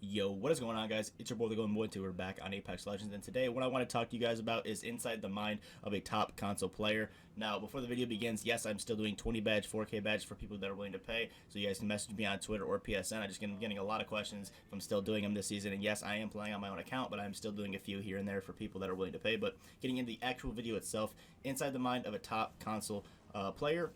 Yo, what is going on, guys? It's your boy, the Golden Boy, we're back on Apex Legends, and today what I want to talk to you guys about is inside the mind of a top console player. Now, before the video begins, yes, I'm still doing 20 badge, 4K badge for people that are willing to pay, so you guys can message me on Twitter or PSN. I'm getting a lot of questions if I'm still doing them this season, and yes, I am playing on my own account, but I'm still doing a few here and there for people that are willing to pay. But getting into the actual video itself, inside the mind of a top console player.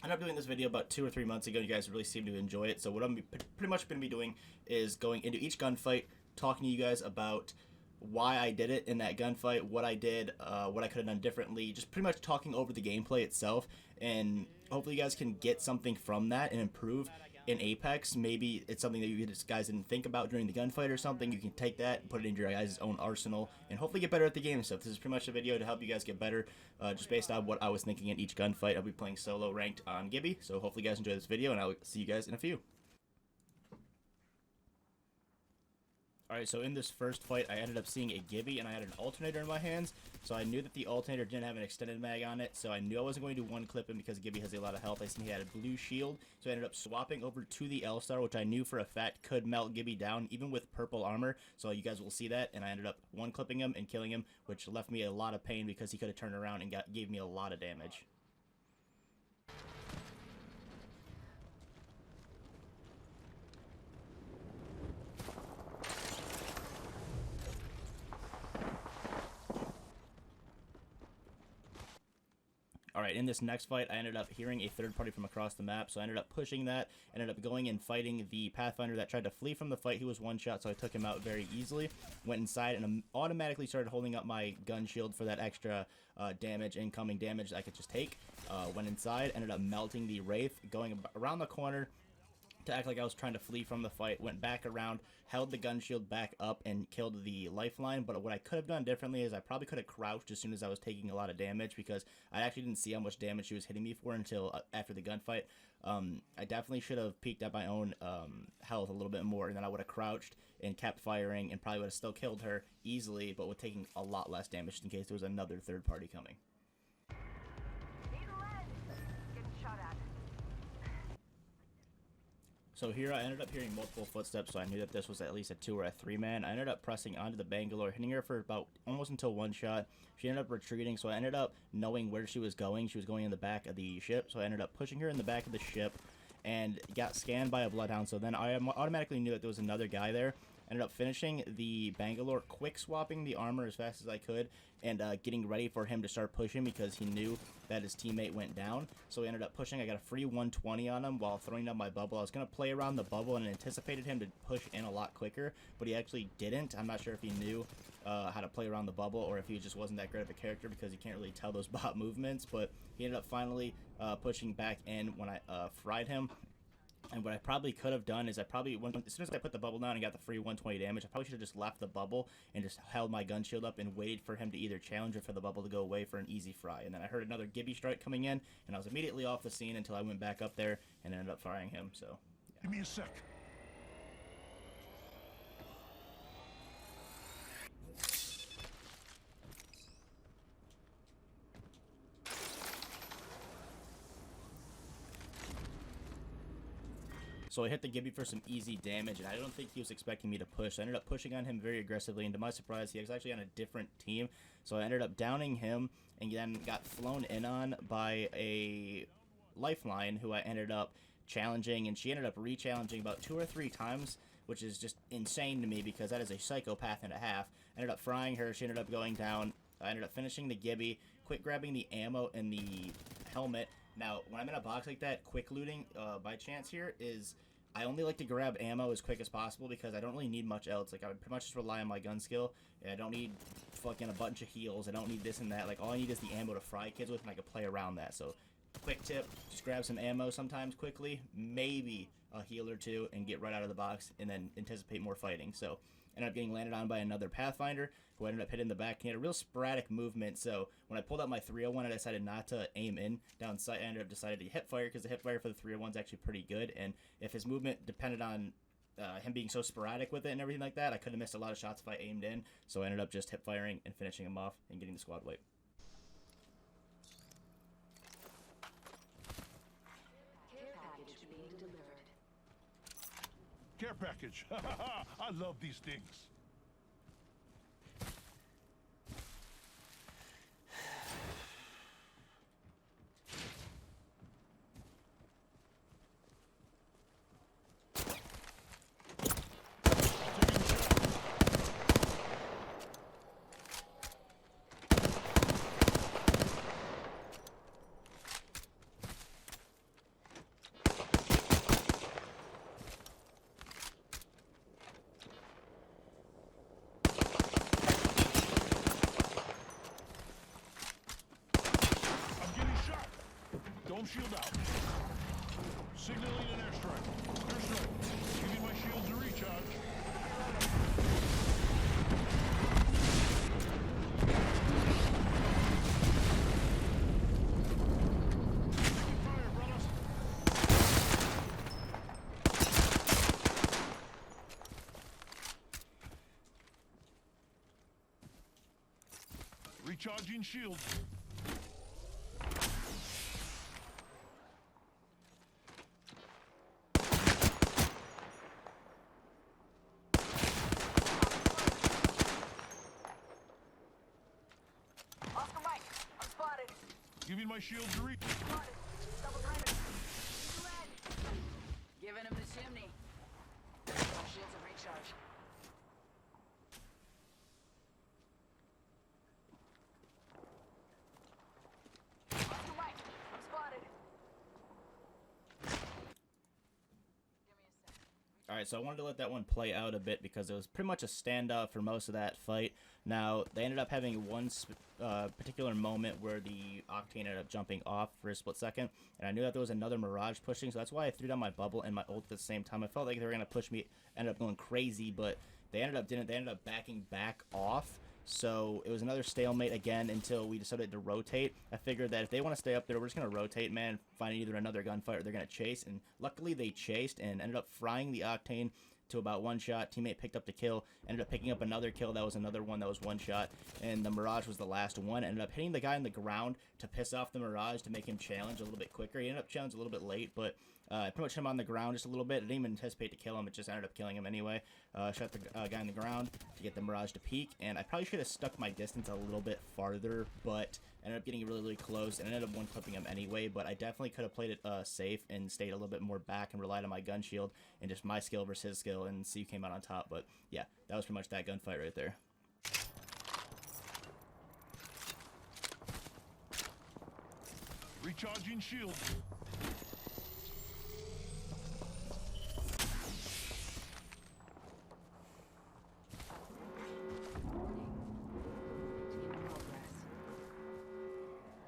I ended up doing this video about 2 or 3 months ago. You guys really seem to enjoy it. So what I'm pretty much going to be doing is going into each gunfight, talking to you guys about why I did it in that gunfight, what I did, what I could have done differently, just pretty much talking over the gameplay itself, and hopefully you guys can get something from that and improve in Apex. Maybe it's something that you guys didn't think about during the gunfight or something. You can take that and put it into your guys' own arsenal and hopefully get better at the game and stuff. This is pretty much a video to help you guys get better, just based on what I was thinking in each gunfight. I'll be playing solo ranked on Gibby, so hopefully you guys enjoy this video, and I'll see you guys in a few. Alright, so in this first fight, I ended up seeing a Gibby, and I had an alternator in my hands, so I knew that the alternator didn't have an extended mag on it, so I knew I wasn't going to one-clip him because Gibby has a lot of health. I seen he had a blue shield, so I ended up swapping over to the L-Star, which I knew for a fact could melt Gibby down, even with purple armor, so you guys will see that, and I ended up one-clipping him and killing him, which left me a lot of pain because he could have turned around and gave me a lot of damage. Alright, in this next fight, I ended up hearing a third party from across the map, so I ended up pushing that, ended up going and fighting the Pathfinder that tried to flee from the fight. He was one shot, so I took him out very easily. Went inside and automatically started holding up my gun shield for that extra damage, incoming damage that I could just take. Went inside, ended up melting the Wraith, going around the corner to act like I was trying to flee from the fight, went back around, held the gun shield back up, and killed the lifeline. But what I could have done differently is I probably could have crouched as soon as I was taking a lot of damage, because I actually didn't see how much damage she was hitting me for until after the gunfight. I definitely should have peeked at my own health a little bit more, and then I would have crouched and kept firing and probably would have still killed her easily, but with taking a lot less damage in case there was another third party coming. So here I ended up hearing multiple footsteps, so I knew that this was at least a 2 or a 3 man. I ended up pressing onto the Bangalore, hitting her for about almost until one shot. She ended up retreating, so I ended up knowing where she was going. She was going in the back of the ship, so I ended up pushing her in the back of the ship and got scanned by a Bloodhound. So then I automatically knew that there was another guy there. Ended up finishing the Bangalore, quick swapping the armor as fast as I could, and getting ready for him to start pushing because he knew that his teammate went down. So he ended up pushing. I got a free 120 on him while throwing down my bubble. I was going to play around the bubble and anticipated him to push in a lot quicker, but he actually didn't. I'm not sure if he knew how to play around the bubble or if he just wasn't that great of a character because you can't really tell those bot movements, but he ended up finally pushing back in when I fried him. And what I probably could have done is as soon as I put the bubble down and got the free 120 damage, I probably should have just left the bubble and just held my gun shield up and waited for him to either challenge or for the bubble to go away for an easy fry. And then I heard another Gibby strike coming in, and I was immediately off the scene until I went back up there and ended up frying him. So, yeah. Give me a sec. So I hit the Gibby for some easy damage, and I don't think he was expecting me to push. I ended up pushing on him very aggressively, and to my surprise, he was actually on a different team. So I ended up downing him, and then got flown in on by a Lifeline, who I ended up challenging, and she ended up re-challenging about 2 or 3 times, which is just insane to me because that is a psychopath and a half. Ended up frying her. She ended up going down. I ended up finishing the Gibby, quick grabbing the ammo and the helmet. Now, when I'm in a box like that, quick looting by chance here is I only like to grab ammo as quick as possible because I don't really need much else. Like, I would pretty much just rely on my gun skill. I don't need fucking a bunch of heals. I don't need this and that. Like, all I need is the ammo to fry kids with, and I can play around that. So, quick tip, just grab some ammo sometimes quickly, maybe a heal or two, and get right out of the box, and then anticipate more fighting. So, ended up getting landed on by another Pathfinder, who ended up hitting the back. He had a real sporadic movement, so when I pulled out my 301, I decided not to aim in down sight. I ended up decided to hip fire, because the hip fire for the 301 is actually pretty good, and if his movement depended on him being so sporadic with it and everything like that, I could have missed a lot of shots if I aimed in, so I ended up just hip firing and finishing him off and getting the squad wipe. Care package. I love these things. Dome shield out. Signaling an airstrike. Airstrike. Giving my shields a recharge. Taking fire, brothers. Recharging shields. Giving my shields a reach. Giving him the chimney. Shields a recharge. Oscar Mike, I'm spotted. Give me a sec. Alright, so I wanted to let that one play out a bit because it was pretty much a standoff for most of that fight. Now, they ended up having one particular moment where the Octane ended up jumping off for a split second, and I knew that there was another Mirage pushing, so that's why I threw down my bubble and my ult at the same time. I felt like they were going to push me, ended up going crazy, but they didn't. They ended up backing back off, so it was another stalemate again until we decided to rotate. I figured that if they want to stay up there, we're just going to rotate, man, find either another gunfight or they're going to chase, and luckily they chased and ended up frying the Octane to about one shot. Teammate picked up the kill, ended up picking up another kill. That was another one that was one shot, and the Mirage was the last one. Ended up hitting the guy on the ground to piss off the Mirage to make him challenge a little bit quicker. He ended up challenging a little bit late, but I pretty much hit him on the ground just a little bit. I didn't even anticipate to kill him. It just ended up killing him anyway. Shot the guy on the ground to get the Mirage to peek, and I probably should have stuck my distance a little bit farther, but ended up getting really, really close and ended up one-clipping him anyway. But I definitely could have played it safe and stayed a little bit more back and relied on my gun shield and just my skill versus his skill, and see who came out on top. But yeah, that was pretty much that gunfight right there. Recharging shield.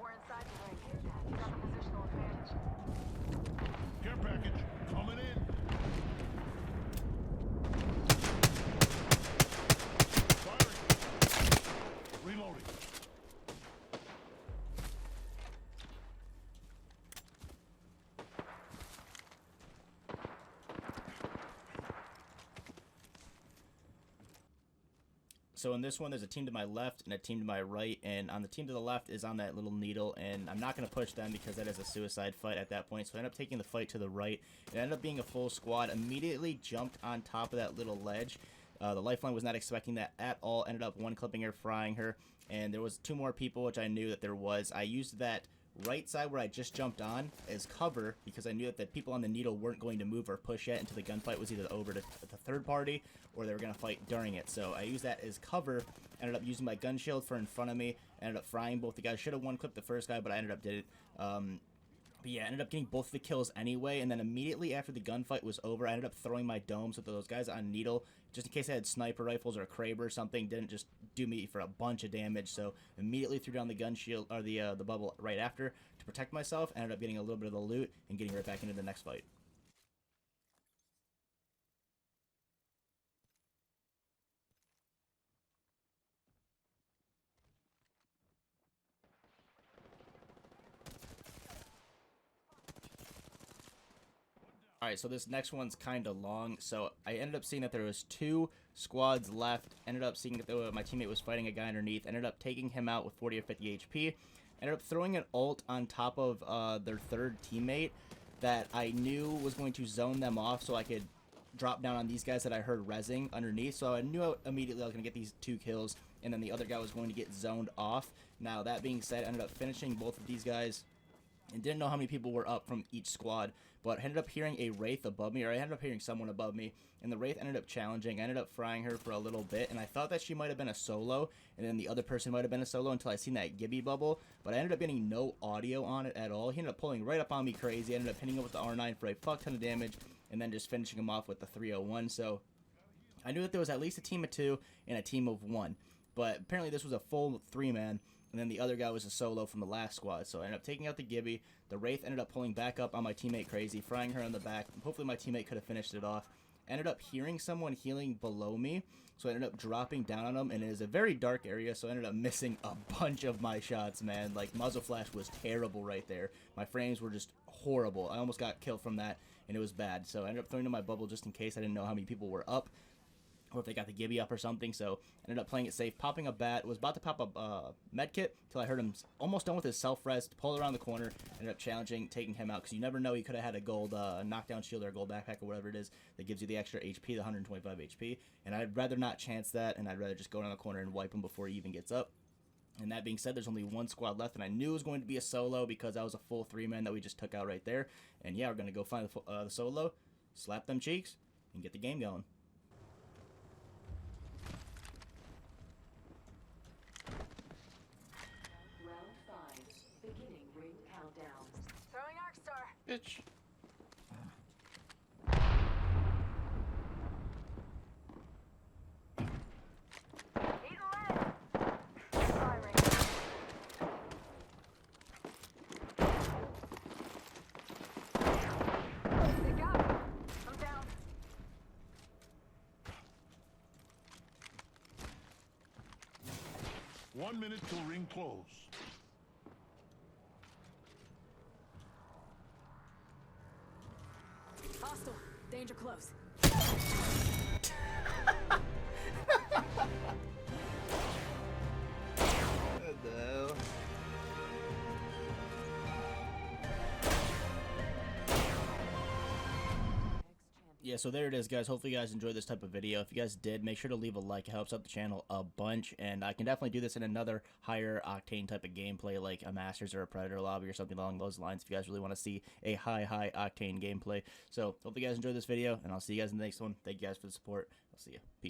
We're inside the ring. You got the positional advantage. Care package coming in. Firing. Reloading. So in this one, there's a team to my left and a team to my right, and on the team to the left is on that little needle, and I'm not going to push them because that is a suicide fight at that point, so I ended up taking the fight to the right. It ended up being a full squad, immediately jumped on top of that little ledge. The Lifeline was not expecting that at all, ended up one-clipping her, frying her, and there was two more people, which I knew that there was. I used that right side where I just jumped on as cover because I knew that the people on the needle weren't going to move or push yet until the gunfight was either over to the third party or they were going to fight during it. So I used that as cover, ended up using my gun shield for in front of me, ended up frying both the guys. Should have one-clipped the first guy, but I ended up did it. But yeah, I ended up getting both the kills anyway, and then immediately after the gunfight was over, I ended up throwing my domes with those guys on needle, just in case I had sniper rifles or a Kraber or something, didn't just do me for a bunch of damage, so immediately threw down the gun shield, or the bubble right after to protect myself, ended up getting a little bit of the loot, and getting right back into the next fight. Alright, so this next one's kind of long, so I ended up seeing that there was two squads left, ended up seeing that my teammate was fighting a guy underneath, ended up taking him out with 40 or 50 HP, ended up throwing an ult on top of their third teammate that I knew was going to zone them off so I could drop down on these guys that I heard rezzing underneath, so I knew immediately I was going to get these 2 kills, and then the other guy was going to get zoned off. Now, that being said, I ended up finishing both of these guys and didn't know how many people were up from each squad, but I ended up hearing a Wraith above me, or I ended up hearing someone above me, and the Wraith ended up challenging. I ended up frying her for a little bit, and I thought that she might have been a solo, and then the other person might have been a solo until I seen that Gibby bubble, but I ended up getting no audio on it at all. He ended up pulling right up on me crazy. I ended up hitting him with the R9 for a fuck ton of damage, and then just finishing him off with the 301, so I knew that there was at least a team of 2 and a team of 1, but apparently this was a full 3-man, and then the other guy was a solo from the last squad. So I ended up taking out the Gibby. The Wraith ended up pulling back up on my teammate Crazy, frying her on the back. Hopefully my teammate could have finished it off. Ended up hearing someone healing below me, so I ended up dropping down on him, and it is a very dark area, so I ended up missing a bunch of my shots, man. Like, muzzle flash was terrible right there. My frames were just horrible. I almost got killed from that, and it was bad. So I ended up throwing in my bubble just in case. I didn't know how many people were up, or if they got the Gibby up or something, so I ended up playing it safe, popping a bat, was about to pop a med kit, till I heard him almost done with his self-res, pull around the corner, ended up challenging, taking him out, because you never know, he could have had a gold knockdown shield or a gold backpack or whatever it is that gives you the extra HP, the 125 HP, and I'd rather not chance that, and I'd rather just go around the corner and wipe him before he even gets up. And that being said, there's only 1 squad left, and I knew it was going to be a solo, because that was a full 3-man that we just took out right there, and yeah, we're going to go find the solo, slap them cheeks, and get the game going. Throwing Arc Star. Bitch. Need a lead. Firing. They got me. I'm down. One minute till ring close. Hostile. Danger close. What the hell? Yeah, so there it is, guys. Hopefully you guys enjoyed this type of video. If you guys did, make sure to leave a like. It helps out the channel a bunch, and I can definitely do this in another higher octane type of gameplay, like a Masters or a Predator lobby or something along those lines, if you guys really want to see a high octane gameplay. So hope you guys enjoyed this video, and I'll see you guys in the next one. Thank you guys for the support. I'll see you. Peace.